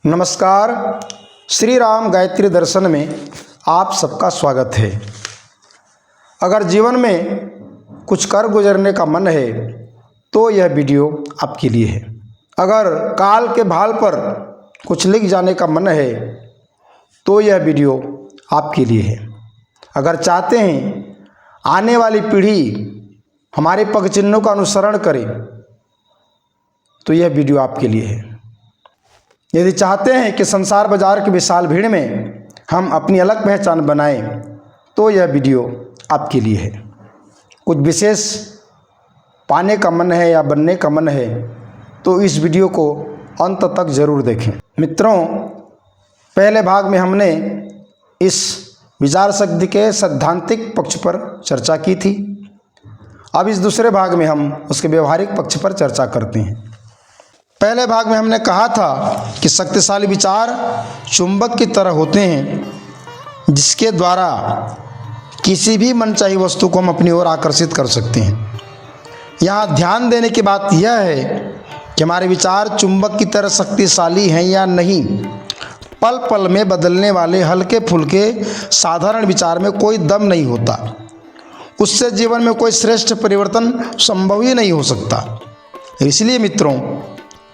नमस्कार। श्री राम गायत्री दर्शन में आप सबका स्वागत है। अगर जीवन में कुछ कर गुजरने का मन है तो यह वीडियो आपके लिए है। अगर काल के भाल पर कुछ लिख जाने का मन है तो यह वीडियो आपके लिए है। अगर चाहते हैं आने वाली पीढ़ी हमारे पग चिन्हों का अनुसरण करे तो यह वीडियो आपके लिए है। यदि चाहते हैं कि संसार बाजार की विशाल भीड़ में हम अपनी अलग पहचान बनाएं तो यह वीडियो आपके लिए है। कुछ विशेष पाने का मन है या बनने का मन है तो इस वीडियो को अंत तक ज़रूर देखें। मित्रों, पहले भाग में हमने इस विचार शक्ति के सैद्धांतिक पक्ष पर चर्चा की थी। अब इस दूसरे भाग में हम उसके व्यवहारिक पक्ष पर चर्चा करते हैं। पहले भाग में हमने कहा था कि शक्तिशाली विचार चुंबक की तरह होते हैं जिसके द्वारा किसी भी मनचाही वस्तु को हम अपनी ओर आकर्षित कर सकते हैं। यहाँ ध्यान देने की बात यह है कि हमारे विचार चुंबक की तरह शक्तिशाली हैं या नहीं। पल पल में बदलने वाले हल्के फुल्के साधारण विचार में कोई दम नहीं होता। उससे जीवन में कोई श्रेष्ठ परिवर्तन संभव ही नहीं हो सकता। इसलिए मित्रों,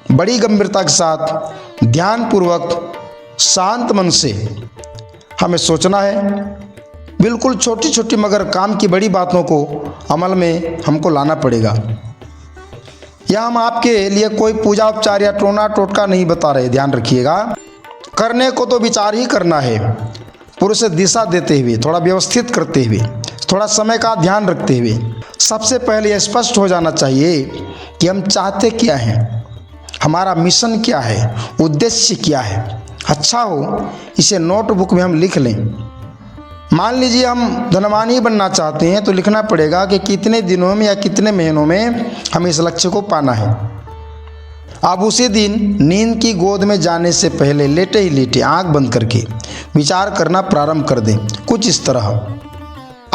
बड़ी गंभीरता के साथ ध्यानपूर्वक शांत मन से हमें सोचना है। बिल्कुल छोटी छोटी मगर काम की बड़ी बातों को अमल में हमको लाना पड़ेगा। यह हम आपके लिए कोई पूजा उपचार या टोना टोटका नहीं बता रहे, ध्यान रखिएगा। करने को तो विचार ही करना है, पूरे से दिशा देते हुए, थोड़ा व्यवस्थित करते हुए, थोड़ा समय का ध्यान रखते हुए। सबसे पहले यह स्पष्ट हो जाना चाहिए कि हम चाहते क्या हैं, हमारा मिशन क्या है, उद्देश्य क्या है। अच्छा हो इसे नोटबुक में हम लिख लें। मान लीजिए हम धनवान ही बनना चाहते हैं तो लिखना पड़ेगा कि कितने दिनों में या कितने महीनों में हम इस लक्ष्य को पाना है। अब उसी दिन नींद की गोद में जाने से पहले लेटे ही लेटे आंख बंद करके विचार करना प्रारंभ कर दें। कुछ इस तरह,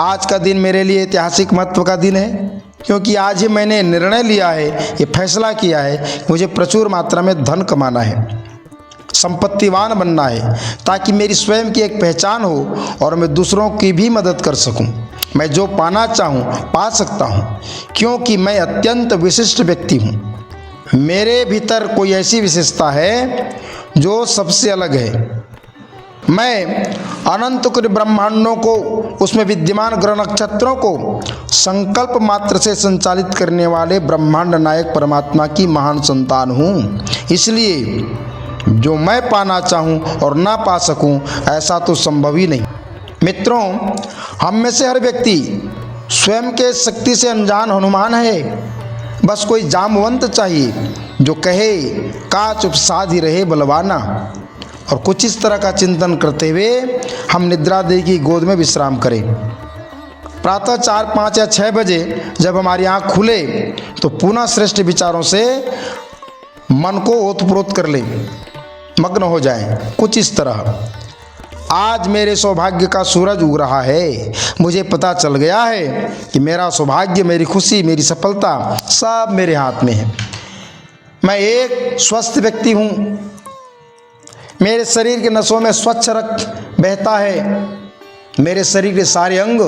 आज का दिन मेरे लिए ऐतिहासिक महत्व का दिन है क्योंकि आज ही मैंने निर्णय लिया है, ये फैसला किया है, मुझे प्रचुर मात्रा में धन कमाना है, संपत्तिवान बनना है, ताकि मेरी स्वयं की एक पहचान हो और मैं दूसरों की भी मदद कर सकूं। मैं जो पाना चाहूं पा सकता हूं क्योंकि मैं अत्यंत विशिष्ट व्यक्ति हूं। मेरे भीतर कोई ऐसी विशेषता है जो सबसे अलग है। मैं अनंत कुल ब्रह्मांडों को, उसमें विद्यमान ग्रह नक्षत्रों को संकल्प मात्र से संचालित करने वाले ब्रह्मांड नायक परमात्मा की महान संतान हूँ। इसलिए जो मैं पाना चाहूँ और ना पा सकूँ ऐसा तो संभव ही नहीं। मित्रों, हम में से हर व्यक्ति स्वयं के शक्ति से अनजान हनुमान है। बस कोई जामवंत चाहिए जो कहे का चुप साध ही रहे बलवाना। और कुछ इस तरह का चिंतन करते हुए हम निद्रा देह की गोद में विश्राम करें। प्रातः 4, 5 या 6 बजे जब हमारी आँख खुले तो पुनः श्रेष्ठ विचारों से मन को ओतप्रोत कर लें, मग्न हो जाएं। कुछ इस तरह, आज मेरे सौभाग्य का सूरज उग रहा है। मुझे पता चल गया है कि मेरा सौभाग्य, मेरी खुशी, मेरी सफलता सब मेरे हाथ में है। मैं एक स्वस्थ व्यक्ति हूँ। मेरे शरीर के नसों में स्वच्छ रक्त बहता है। मेरे शरीर के सारे अंग,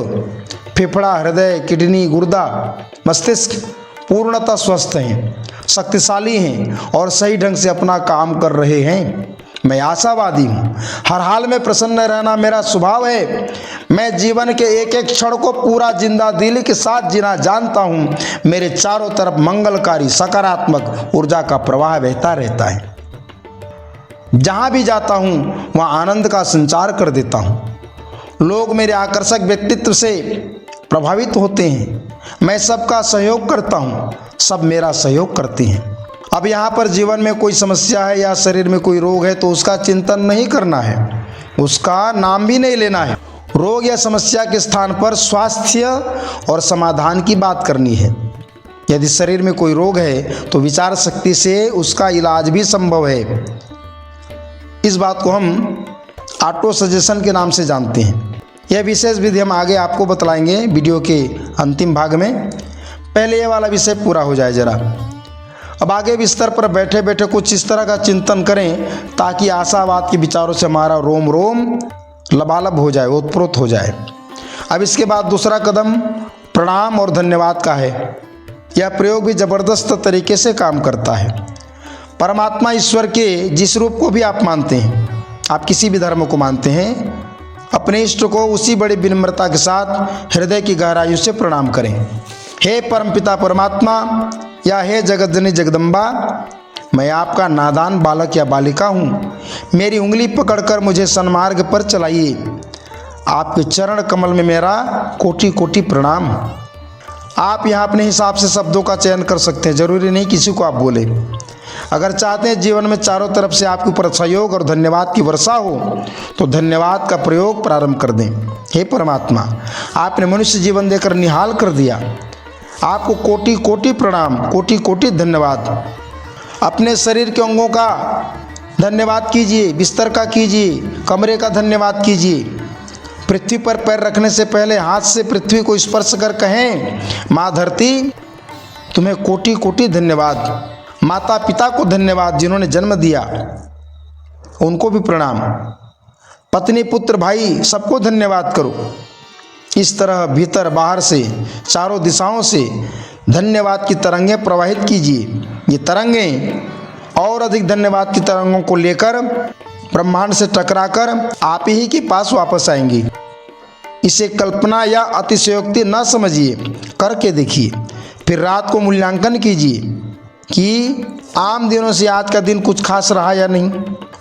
फेफड़ा, हृदय, किडनी, गुर्दा, मस्तिष्क पूर्णतः स्वस्थ हैं, शक्तिशाली हैं और सही ढंग से अपना काम कर रहे हैं। मैं आशावादी हूँ। हर हाल में प्रसन्न रहना मेरा स्वभाव है। मैं जीवन के एक एक क्षण को पूरा जिंदा दिली के साथ जीना जानता हूँ। मेरे चारों तरफ मंगलकारी सकारात्मक ऊर्जा का प्रवाह बहता रहता है। जहाँ भी जाता हूँ वहाँ आनंद का संचार कर देता हूँ। लोग मेरे आकर्षक व्यक्तित्व से प्रभावित होते हैं। मैं सबका सहयोग करता हूँ, सब मेरा सहयोग करते हैं। अब यहाँ पर जीवन में कोई समस्या है या शरीर में कोई रोग है तो उसका चिंतन नहीं करना है, उसका नाम भी नहीं लेना है। रोग या समस्या के स्थान पर स्वास्थ्य और समाधान की बात करनी है। यदि शरीर में कोई रोग है तो विचार शक्ति से उसका इलाज भी संभव है। इस बात को हम ऑटो सजेशन के नाम से जानते हैं। यह विशेष विधि हम आगे आपको बतलाएंगे वीडियो के अंतिम भाग में। पहले ये वाला विषय पूरा हो जाए जरा। अब आगे बिस्तर पर बैठे बैठे कुछ इस तरह का चिंतन करें ताकि आशावाद के विचारों से हमारा रोम रोम लबालब हो जाए, ओतप्रोत हो जाए। अब इसके बाद दूसरा कदम प्रणाम और धन्यवाद का है। यह प्रयोग भी ज़बरदस्त तरीके से काम करता है। परमात्मा ईश्वर के जिस रूप को भी आप मानते हैं, आप किसी भी धर्म को मानते हैं, अपने इष्ट को उसी बड़ी विनम्रता के साथ हृदय की गहराइयों से प्रणाम करें। हे परमपिता परमात्मा या हे जगतजननी जगदम्बा, मैं आपका नादान बालक या बालिका हूँ, मेरी उंगली पकड़कर मुझे सन्मार्ग पर चलाइए। आपके चरण कमल में मेरा कोटि कोटि प्रणाम। आप यहाँ अपने हिसाब से शब्दों का चयन कर सकते हैं, जरूरी नहीं किसी को आप बोले। अगर चाहते हैं जीवन में चारों तरफ से आपके ऊपर सहयोग और धन्यवाद की वर्षा हो तो धन्यवाद का प्रयोग प्रारंभ कर दें। हे परमात्मा, आपने मनुष्य जीवन देकर निहाल कर दिया, आपको कोटि कोटि प्रणाम, कोटि कोटि धन्यवाद। अपने शरीर के अंगों का धन्यवाद कीजिए, बिस्तर का कीजिए, कमरे का धन्यवाद कीजिए। पृथ्वी पर पैर रखने से पहले हाथ से पृथ्वी को स्पर्श कर कहें, माँ धरती तुम्हें कोटि कोटि धन्यवाद। माता पिता को धन्यवाद जिन्होंने जन्म दिया, उनको भी प्रणाम। पत्नी पुत्र भाई सबको धन्यवाद करो। इस तरह भीतर बाहर से चारों दिशाओं से धन्यवाद की तरंगें प्रवाहित कीजिए। ये तरंगें और अधिक धन्यवाद की तरंगों को लेकर ब्रह्मांड से टकराकर आप ही के पास वापस आएंगी। इसे कल्पना या अतिशयोक्ति न समझिए, करके देखिए। फिर रात को मूल्यांकन कीजिए कि आम दिनों से आज का दिन कुछ खास रहा या नहीं।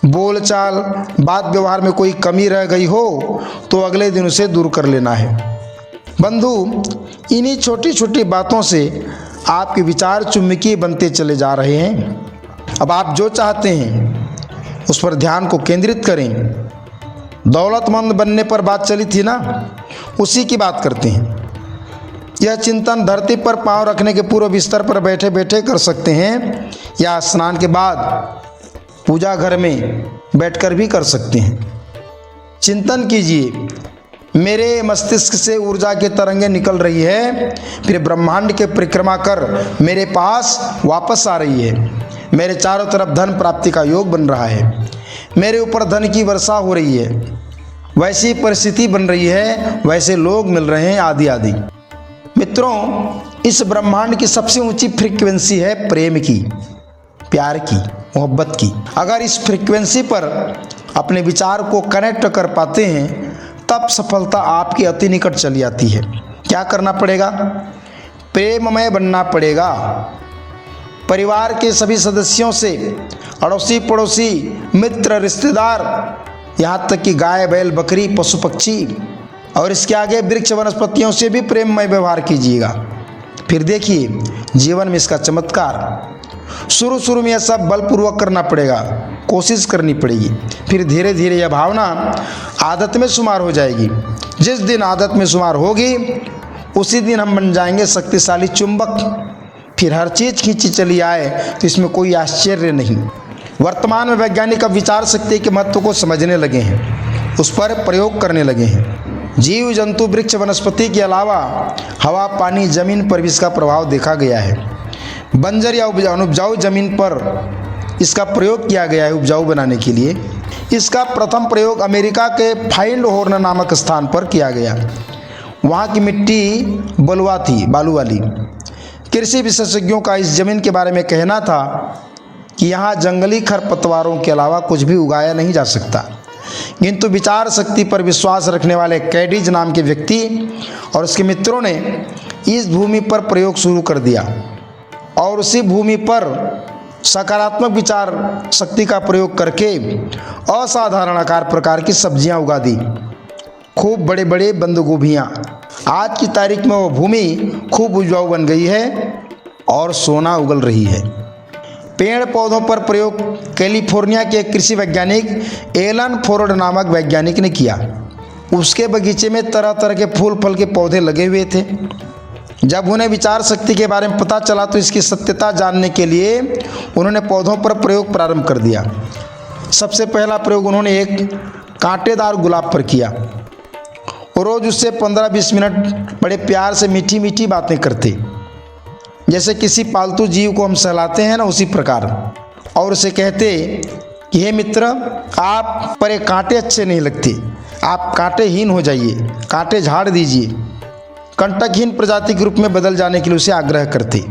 बोलचाल बात व्यवहार में कोई कमी रह गई हो तो अगले दिन उसे दूर कर लेना है। बंधु, इन्हीं छोटी छोटी बातों से आपके विचार चुम्बकीय बनते चले जा रहे हैं। अब आप जो चाहते हैं उस पर ध्यान को केंद्रित करें। दौलतमंद बनने पर बात चली थी ना, उसी की बात करते हैं। यह चिंतन धरती पर पांव रखने के पूर्व बिस्तर पर बैठे बैठे कर सकते हैं या स्नान के बाद पूजा घर में बैठकर भी कर सकते हैं। चिंतन कीजिए, मेरे मस्तिष्क से ऊर्जा की तरंगें निकल रही है, फिर ब्रह्मांड के परिक्रमा कर मेरे पास वापस आ रही है। मेरे चारों तरफ धन प्राप्ति का योग बन रहा है, मेरे ऊपर धन की वर्षा हो रही है, वैसी परिस्थिति बन रही है, वैसे लोग मिल रहे हैं, आदि आदि। मित्रों, इस ब्रह्मांड की सबसे ऊंची फ्रीक्वेंसी है प्रेम की, प्यार की, मोहब्बत की। अगर इस फ्रीक्वेंसी पर अपने विचार को कनेक्ट कर पाते हैं तब सफलता आपकी अति निकट चली आती है। क्या करना पड़ेगा? प्रेममय बनना पड़ेगा। परिवार के सभी सदस्यों से, अड़ोसी पड़ोसी, मित्र, रिश्तेदार, यहाँ तक कि गाय बैल बकरी पशु पक्षी और इसके आगे वृक्ष वनस्पतियों से भी प्रेममय व्यवहार कीजिएगा। फिर देखिए जीवन में इसका चमत्कार। शुरू में यह सब बलपूर्वक करना पड़ेगा, कोशिश करनी पड़ेगी। फिर धीरे धीरे यह भावना आदत में शुमार हो जाएगी। जिस दिन आदत में शुमार होगी उसी दिन हम बन जाएंगे शक्तिशाली चुंबक। फिर हर चीज़ खींची चली आए तो इसमें कोई आश्चर्य नहीं। वर्तमान में वैज्ञानिक अब विचार शक्ति के महत्व को समझने लगे हैं, उस पर प्रयोग करने लगे हैं। जीव जंतु वृक्ष वनस्पति के अलावा हवा पानी जमीन पर भी इसका प्रभाव देखा गया है। बंजर या अनुपजाऊ जमीन पर इसका प्रयोग किया गया है उपजाऊ बनाने के लिए। इसका प्रथम प्रयोग अमेरिका के फाइंड हॉर्न नामक स्थान पर किया गया। वहाँ की मिट्टी बलुआ थी, बालू वाली। कृषि विशेषज्ञों का इस जमीन के बारे में कहना था कि यहाँ जंगली खरपतवारों के अलावा कुछ भी उगाया नहीं जा सकता। किंतु विचार शक्ति पर विश्वास रखने वाले कैडीज नाम के व्यक्ति और उसके मित्रों ने इस भूमि पर प्रयोग शुरू कर दिया और उसी भूमि पर सकारात्मक विचार शक्ति का प्रयोग करके असाधारण आकार प्रकार की सब्जियां उगा दी। खूब बड़े बड़े बंद गोभियाँ। आज की तारीख में वो भूमि खूब उपजाऊ बन गई है और सोना उगल रही है। पेड़ पौधों पर प्रयोग कैलिफोर्निया के कृषि वैज्ञानिक एलन फोर्ड नामक वैज्ञानिक ने किया। उसके बगीचे में तरह तरह के फूल फल के पौधे लगे हुए थे। जब उन्हें विचार शक्ति के बारे में पता चला तो इसकी सत्यता जानने के लिए उन्होंने पौधों पर प्रयोग प्रारंभ कर दिया। सबसे पहला प्रयोग उन्होंने एक कांटेदार गुलाब पर किया। रोज़ उससे 15-20 मिनट बड़े प्यार से मीठी मीठी बातें करते। जैसे किसी पालतू जीव को हम सहलाते हैं ना, उसी प्रकार। और उसे कहते कि हे मित्र, आप पर ये कांटे अच्छे नहीं लगते, आप कांटेहीन हो जाइए, कांटे झाड़ दीजिए। कंटकहीन प्रजाति के रूप में बदल जाने के लिए उसे आग्रह करते।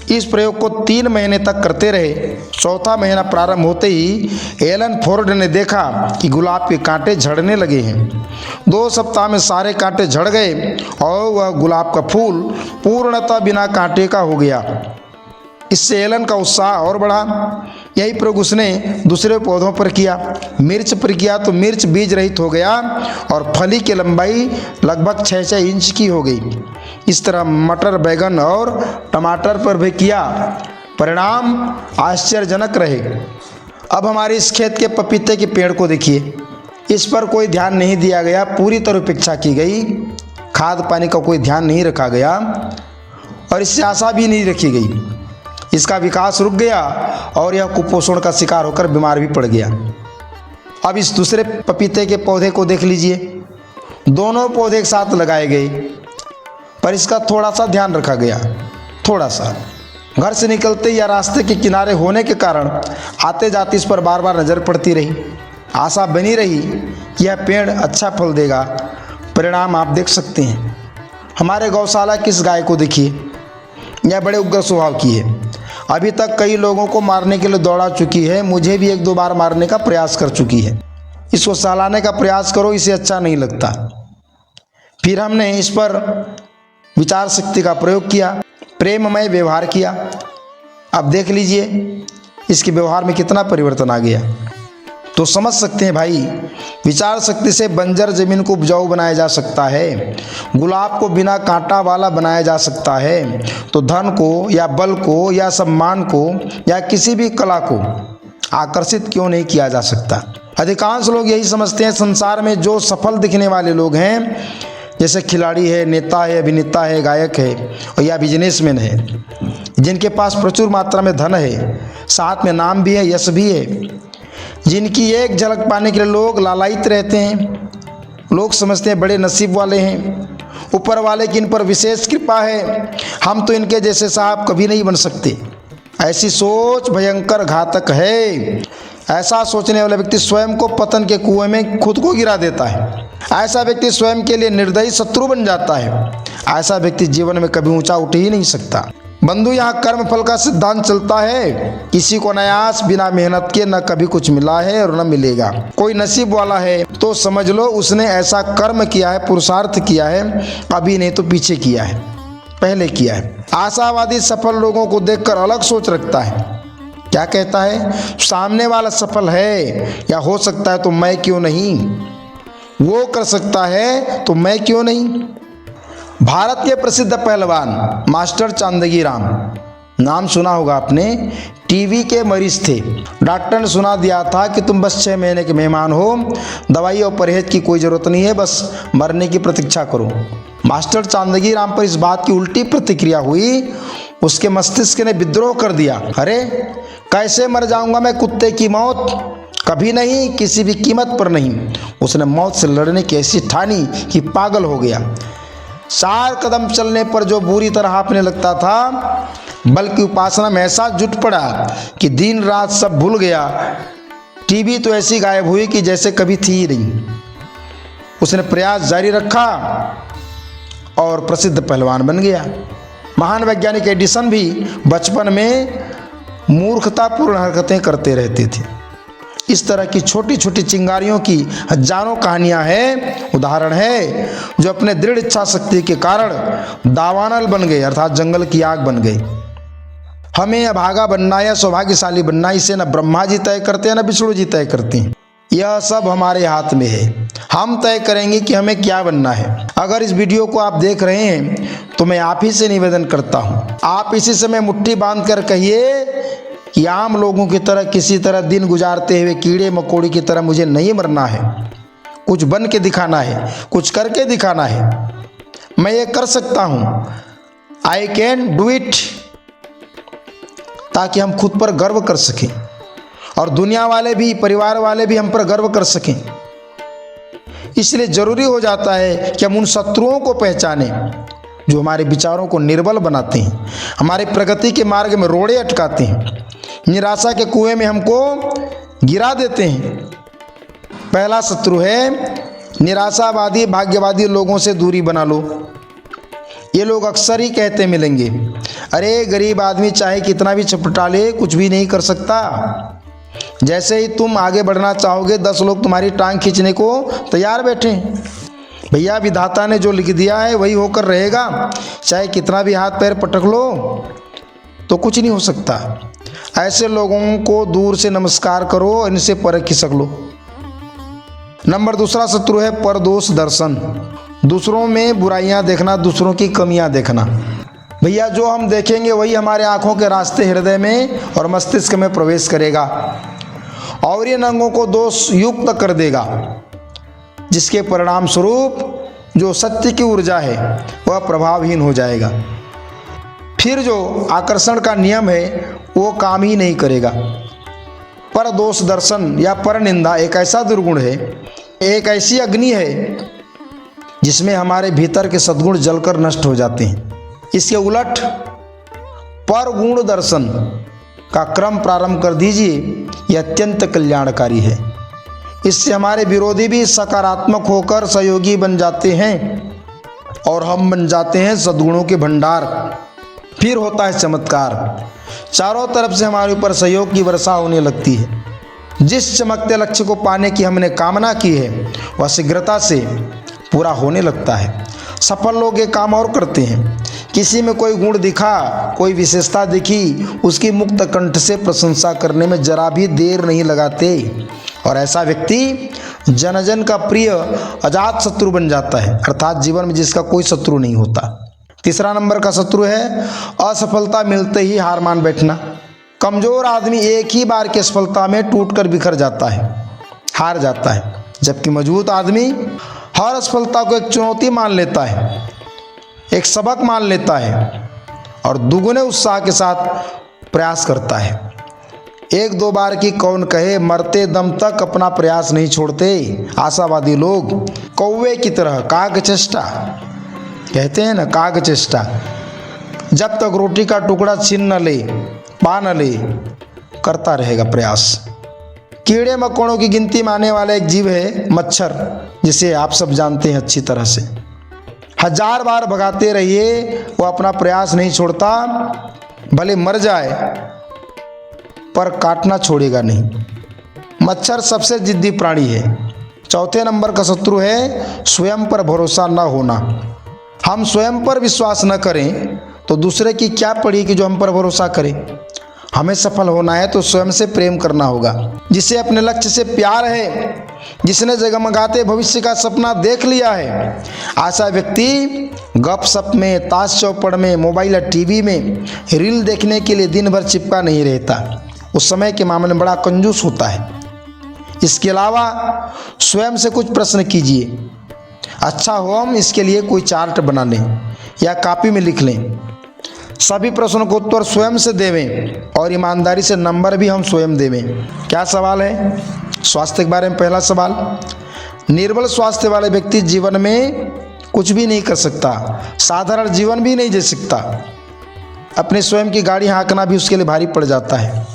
इस प्रयोग को 3 महीने तक करते रहे। चौथा महीना प्रारंभ होते ही एलन फोर्ड ने देखा कि गुलाब के कांटे झड़ने लगे हैं। 2 सप्ताह में सारे कांटे झड़ गए और वह गुलाब का फूल पूर्णतः बिना कांटे का हो गया। इससे एलन का उत्साह और बढ़ा। यही प्रयोग उसने दूसरे पौधों पर किया। मिर्च पर किया तो मिर्च बीज रहित हो गया और फली की लंबाई लगभग 6-6 इंच की हो गई। इस तरह मटर, बैगन और टमाटर पर भी किया। परिणाम आश्चर्यजनक रहे। अब हमारे इस खेत के पपीते के पेड़ को देखिए। इस पर कोई ध्यान नहीं दिया गया, पूरी तरह उपेक्षा की गई। खाद पानी का कोई ध्यान नहीं रखा गया और इससे आशा भी नहीं रखी गई। इसका विकास रुक गया और यह कुपोषण का शिकार होकर बीमार भी पड़ गया। अब इस दूसरे पपीते के पौधे को देख लीजिए। दोनों पौधे एक साथ लगाए गए, पर इसका थोड़ा सा ध्यान रखा गया। थोड़ा सा घर से निकलते या रास्ते के किनारे होने के कारण आते जाते इस पर बार बार नज़र पड़ती रही। आशा बनी रही कि यह पेड़ अच्छा फल देगा। परिणाम आप देख सकते हैं। हमारे गौशाला की इस गाय को देखिए, यह बड़े उग्र स्वभाव की है। अभी तक कई लोगों को मारने के लिए दौड़ा चुकी है, मुझे भी 1-2 बार मारने का प्रयास कर चुकी है। इसको सहलाने का प्रयास करो, इसे अच्छा नहीं लगता। फिर हमने इस पर विचार शक्ति का प्रयोग किया, प्रेममय व्यवहार किया। अब देख लीजिए इसके व्यवहार में कितना परिवर्तन आ गया। तो समझ सकते हैं भाई, विचार शक्ति से बंजर जमीन को उपजाऊ बनाया जा सकता है, गुलाब को बिना कांटा वाला बनाया जा सकता है। तो धन को या बल को या सम्मान को या किसी भी कला को आकर्षित क्यों नहीं किया जा सकता। अधिकांश लोग यही समझते हैं संसार में जो सफल दिखने वाले लोग हैं, जैसे खिलाड़ी है, नेता है, अभिनेता है, गायक है और या बिजनेसमैन है, जिनके पास प्रचुर मात्रा में धन है, साथ में नाम भी है, यश भी है, जिनकी एक झलक पाने के लिए लोग लालायित रहते हैं। लोग समझते हैं बड़े नसीब वाले हैं, ऊपर वाले की इन पर विशेष कृपा है, हम तो इनके जैसे साहब कभी नहीं बन सकते। ऐसी सोच भयंकर घातक है। ऐसा सोचने वाला व्यक्ति स्वयं को पतन के कुएं में खुद को गिरा देता है। ऐसा व्यक्ति स्वयं के लिए निर्दयी शत्रु बन जाता है। ऐसा व्यक्ति जीवन में कभी ऊंचा उठ ही नहीं सकता। बंधु, यहाँ कर्म फल का सिद्धांत चलता है। किसी को अनायास बिना मेहनत के न कभी कुछ मिला है और न मिलेगा। कोई नसीब वाला है तो समझ लो उसने ऐसा कर्म किया है, पुरुषार्थ किया है, अभी नहीं तो पीछे किया है, पहले किया है। आशावादी सफल लोगों को देखकर अलग सोच रखता है। क्या कहता है, सामने वाला सफल है या हो सकता है तो मैं क्यों नहीं, वो कर सकता है तो मैं क्यों नहीं। भारत के प्रसिद्ध पहलवान मास्टर चांदगी राम, नाम सुना होगा आपने, टीबी के मरीज थे। डॉक्टर ने सुना दिया था कि तुम बस 6 महीने के मेहमान हो, दवाई और परहेज की कोई ज़रूरत नहीं है, बस मरने की प्रतीक्षा करो। मास्टर चांदगी राम पर इस बात की उल्टी प्रतिक्रिया हुई। उसके मस्तिष्क ने विद्रोह कर दिया। अरे कैसे मर जाऊंगा मैं, कुत्ते की मौत कभी नहीं, किसी भी कीमत पर नहीं। उसने मौत से लड़ने की ऐसी ठानी कि पागल हो गया। 4 कदम चलने पर जो बुरी तरह हांफने लगता था, बल्कि उपासना में ऐसा जुट पड़ा कि दिन रात सब भूल गया। टीबी तो ऐसी गायब हुई कि जैसे कभी थी ही नहीं। उसने प्रयास जारी रखा और प्रसिद्ध पहलवान बन गया। महान वैज्ञानिक एडिसन भी बचपन में मूर्खतापूर्ण हरकतें करते रहते थे। इस तरह की छोटी छोटी चिंगारियों की हजारों कहानियां हैं। उदाहरण है जो अपने दृढ़ इच्छा शक्ति के कारण दावानल बन गए, अर्थात जंगल की आग बन गए। हमें अभागा बनना या सौभाग्यशाली बनना, इसे न ब्रह्मा जी तय करते हैं न विष्णु जी तय करते हैं। यह सब हमारे हाथ में है। हम तय करेंगे कि हमें क्या बनना है। अगर इस वीडियो को आप देख रहे हैं तो मैं आप ही से निवेदन करता हूँ, आप इसी समय मुट्ठी बांध कर कहिए कि आम लोगों की तरह किसी तरह दिन गुजारते हुए कीड़े मकोड़ी की तरह मुझे नहीं मरना है। कुछ बन के दिखाना है, कुछ करके दिखाना है। मैं ये कर सकता हूँ, आई कैन डू इट, ताकि हम खुद पर गर्व कर सकें और दुनिया वाले भी, परिवार वाले भी हम पर गर्व कर सकें। इसलिए जरूरी हो जाता है कि हम उन शत्रुओं को पहचानें जो हमारे विचारों को निर्बल बनाते हैं, हमारे प्रगति के मार्ग में रोड़े अटकाते हैं, निराशा के कुएं में हमको गिरा देते हैं। पहला शत्रु है निराशावादी, भाग्यवादी लोगों से दूरी बना लो। ये लोग अक्सर ही कहते मिलेंगे, अरे गरीब आदमी चाहे कितना भी चपटा ले कुछ भी नहीं कर सकता। जैसे ही तुम आगे बढ़ना चाहोगे 10 लोग तुम्हारी टांग खींचने को तैयार बैठे हैं। भैया विधाता ने जो लिख दिया है वही होकर रहेगा, चाहे कितना भी हाथ पैर पटक लो तो कुछ नहीं हो सकता। ऐसे लोगों को दूर से नमस्कार करो और इनसे परख खिसक लो। नंबर दूसरा शत्रु है परदोष दर्शन, दूसरों में बुराइयां देखना, दूसरों की कमियां देखना। भैया जो हम देखेंगे वही हमारे आंखों के रास्ते हृदय में और मस्तिष्क में प्रवेश करेगा और इन अंगों को दोष युक्त कर देगा, जिसके परिणाम स्वरूप जो सत्य की ऊर्जा है वह प्रभावहीन हो जाएगा। फिर जो आकर्षण का नियम है वो काम ही नहीं करेगा। पर दोष दर्शन या पर निंदा एक ऐसा दुर्गुण है, एक ऐसी अग्नि है जिसमें हमारे भीतर के सद्गुण जलकर नष्ट हो जाते हैं। इसके उलट पर गुण दर्शन का क्रम प्रारंभ कर दीजिए, यह अत्यंत कल्याणकारी है। इससे हमारे विरोधी भी सकारात्मक होकर सहयोगी बन जाते हैं और हम बन जाते हैं सद्गुणों के भंडार। फिर होता है चमत्कार, चारों तरफ से हमारे ऊपर सहयोग की वर्षा होने लगती है। जिस चमकते लक्ष्य को पाने की हमने कामना की है वह शीघ्रता से पूरा होने लगता है। सफल लोग ये काम और करते हैं, किसी में कोई गुण दिखा, कोई विशेषता दिखी, उसकी मुक्त कंठ से प्रशंसा करने में जरा भी देर नहीं लगाते और ऐसा व्यक्ति जन जन का प्रिय अजात शत्रु बन जाता है, अर्थात जीवन में जिसका कोई शत्रु नहीं होता। तीसरा नंबर का शत्रु है असफलता मिलते ही हार मान बैठना। कमजोर आदमी एक ही बार की असफलता में टूटकर बिखर जाता है, हार जाता है, जबकि मजबूत आदमी हर असफलता को एक चुनौती मान लेता है, एक सबक मान लेता है और दुगुने उत्साह के साथ प्रयास करता है। एक दो बार की कौन कहे, मरते दम तक अपना प्रयास नहीं छोड़ते आशावादी लोग। कौवे की तरह काग चेष्टा, कहते हैं ना काग चेष्टा, जब तक रोटी का टुकड़ा छीन न ले, पा न ले, करता रहेगा प्रयास। कीड़े मकोड़ों की गिनती में आने वाला एक जीव है मच्छर, जिसे आप सब जानते हैं अच्छी तरह से। 1000 बार भगाते रहिए वो अपना प्रयास नहीं छोड़ता, भले मर जाए पर काटना छोड़ेगा नहीं। मच्छर सबसे जिद्दी प्राणी है। चौथे नंबर का शत्रु है स्वयं पर भरोसा न होना। हम स्वयं पर विश्वास न करें तो दूसरे की क्या पड़ी कि जो हम पर भरोसा करे। हमें सफल होना है तो स्वयं से प्रेम करना होगा। जिसे अपने लक्ष्य से प्यार है, जिसने जगमगाते भविष्य का सपना देख लिया है, ऐसा व्यक्ति गपशप में, ताश चौपड़ में, मोबाइल या टीवी में रील देखने के लिए दिन भर चिपका नहीं रहता। उस समय के मामले में बड़ा कंजूस होता है। इसके अलावा स्वयं से कुछ प्रश्न कीजिए। अच्छा हो हम इसके लिए कोई चार्ट बना लें या कॉपी में लिख लें। सभी प्रश्नों को उत्तर स्वयं से देवें और ईमानदारी से नंबर भी हम स्वयं देवें। क्या सवाल है? स्वास्थ्य के बारे में पहला सवाल। निर्बल स्वास्थ्य वाले व्यक्ति जीवन में कुछ भी नहीं कर सकता, साधारण जीवन भी नहीं जी सकता। अपने स्वयं की गाड़ी हाँकना भी उसके लिए भारी पड़ जाता है।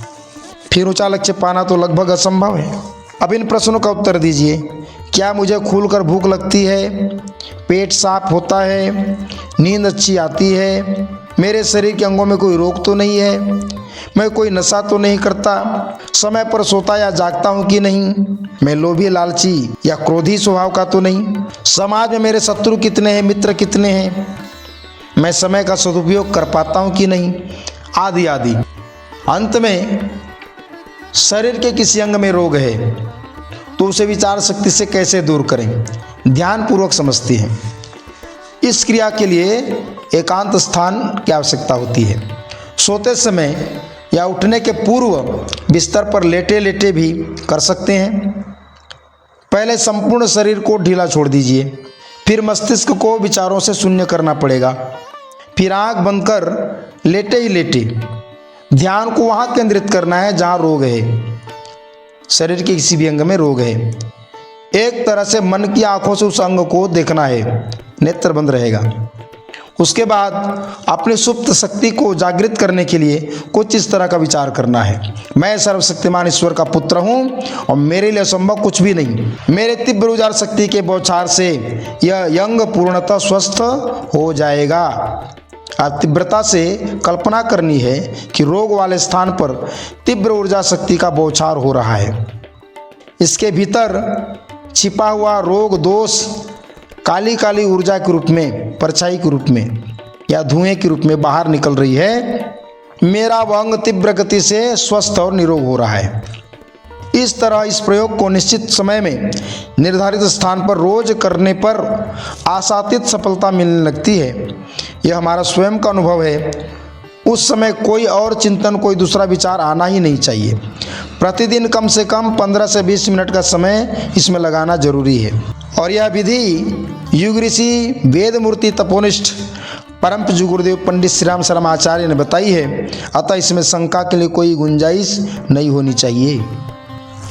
फिर ऊंचा लक्ष्य पाना तो लगभग असंभव है। अब इन प्रश्नों का उत्तर दीजिए। क्या मुझे खुलकर भूख लगती है? पेट साफ होता है? नींद अच्छी आती है? मेरे शरीर के अंगों में कोई रोग तो नहीं है? मैं कोई नशा तो नहीं करता? समय पर सोता या जागता हूँ कि नहीं? मैं लोभी, लालची या क्रोधी स्वभाव का तो नहीं? समाज में मेरे शत्रु कितने हैं, मित्र कितने हैं? मैं समय का सदुपयोग कर पाता हूँ कि नहीं? आदि आदि। अंत में शरीर के किसी अंग में रोग है तो उसे विचार शक्ति से कैसे दूर करें, ध्यानपूर्वक समझते हैं। इस क्रिया के लिए एकांत स्थान की आवश्यकता होती है। सोते समय या उठने के पूर्व बिस्तर पर लेटे लेटे भी कर सकते हैं। पहले संपूर्ण शरीर को ढीला छोड़ दीजिए, फिर मस्तिष्क को विचारों से शून्य करना पड़ेगा। फिर आंख बंद कर लेटे ही लेटे ध्यान को वहाँ केंद्रित करना है जहाँ रोग है। शरीर के किसी भी अंग में रोग है, एक तरह से मन की आंखों से उस अंग को देखना है। नेत्र बंद रहेगा, उसके बाद अपनी सुप्त शक्ति को जागृत करने के लिए कुछ इस तरह का विचार करना है। मैं सर्वशक्तिमान ईश्वर का पुत्र हूँ और मेरे लिए असंभव कुछ भी नहीं। मेरे तीव्र ऊर्जा शक्ति के बौछार से यह यंग पूर्णतः स्वस्थ हो जाएगा। अब तीव्रता से कल्पना करनी है कि रोग वाले स्थान पर तीव्र ऊर्जा शक्ति का बौछार हो रहा है। इसके भीतर छिपा हुआ रोग दोष काली काली ऊर्जा के रूप में, परछाई के रूप में या धुएं के रूप में बाहर निकल रही है। मेरा अंग तीव्र गति से स्वस्थ और निरोग हो रहा है। इस तरह इस प्रयोग को निश्चित समय में निर्धारित स्थान पर रोज करने पर आशातीत सफलता मिलने लगती है। यह हमारा स्वयं का अनुभव है। उस समय कोई और चिंतन, कोई दूसरा विचार आना ही नहीं चाहिए। प्रतिदिन कम से कम 15 से 20 मिनट का समय इसमें लगाना जरूरी है। और यह विधि युग ऋषि वेद मूर्ति तपोनिष्ठ परम पूज्य गुरुदेव पंडित श्री राम शर्मा आचार्य ने बताई है। अतः इसमें शंका के लिए कोई गुंजाइश नहीं होनी चाहिए।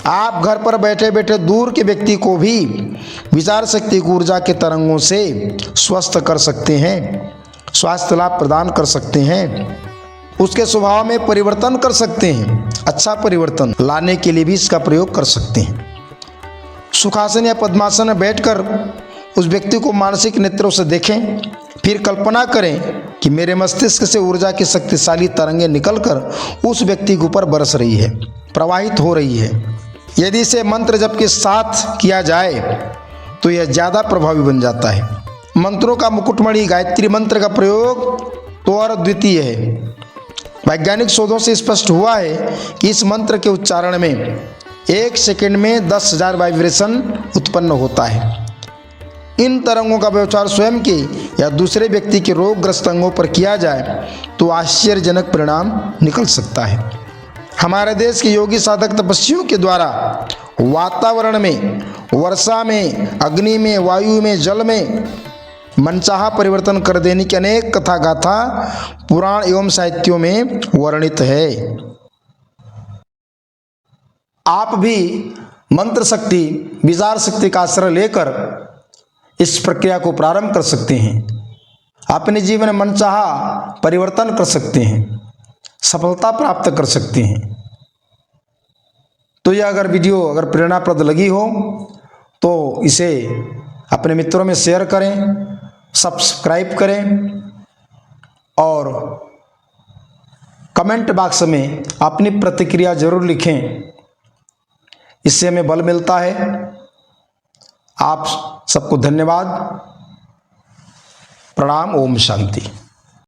आप घर पर बैठे बैठे दूर के व्यक्ति को भी विचार शक्ति की ऊर्जा के तरंगों से स्वस्थ कर सकते हैं, स्वास्थ्य लाभ प्रदान कर सकते हैं, उसके स्वभाव में परिवर्तन कर सकते हैं। अच्छा परिवर्तन लाने के लिए भी इसका प्रयोग कर सकते हैं। सुखासन या पद्मासन में बैठकर उस व्यक्ति को मानसिक नेत्रों से देखें, फिर कल्पना करें कि मेरे मस्तिष्क से ऊर्जा की शक्तिशाली तरंगें निकलकर उस व्यक्ति के ऊपर बरस रही है, प्रवाहित हो रही है। यदि इसे मंत्र जप के साथ किया जाए तो यह ज़्यादा प्रभावी बन जाता है। मंत्रों का मुकुटमणि गायत्री मंत्र का प्रयोग तो और अद्वितीय है। वैज्ञानिक शोधों से स्पष्ट हुआ है कि इस मंत्र के उच्चारण में 1 सेकंड में 10,000 वाइब्रेशन उत्पन्न होता है। इन तरंगों का व्यवहार स्वयं के या दूसरे व्यक्ति के रोगग्रस्त अंगों पर किया जाए तो आश्चर्यजनक परिणाम निकल सकता है। हमारे देश के योगी साधक तपस्वियों के द्वारा वातावरण में, वर्षा में, अग्नि में, वायु में, जल में मनचाहा परिवर्तन कर देने की अनेक कथा गाथा पुराण एवं साहित्यों में वर्णित है। आप भी मंत्र शक्ति, विचार शक्ति का आश्रय लेकर इस प्रक्रिया को प्रारंभ कर सकते हैं। अपने जीवन में मनचाहा परिवर्तन कर सकते हैं, सफलता प्राप्त कर सकते हैं। तो यह अगर वीडियो प्रेरणाप्रद लगी हो तो इसे अपने मित्रों में शेयर करें, सब्सक्राइब करें और कमेंट बॉक्स में अपनी प्रतिक्रिया जरूर लिखें। इससे हमें बल मिलता है। आप सबको धन्यवाद। प्रणाम। ओम शांति।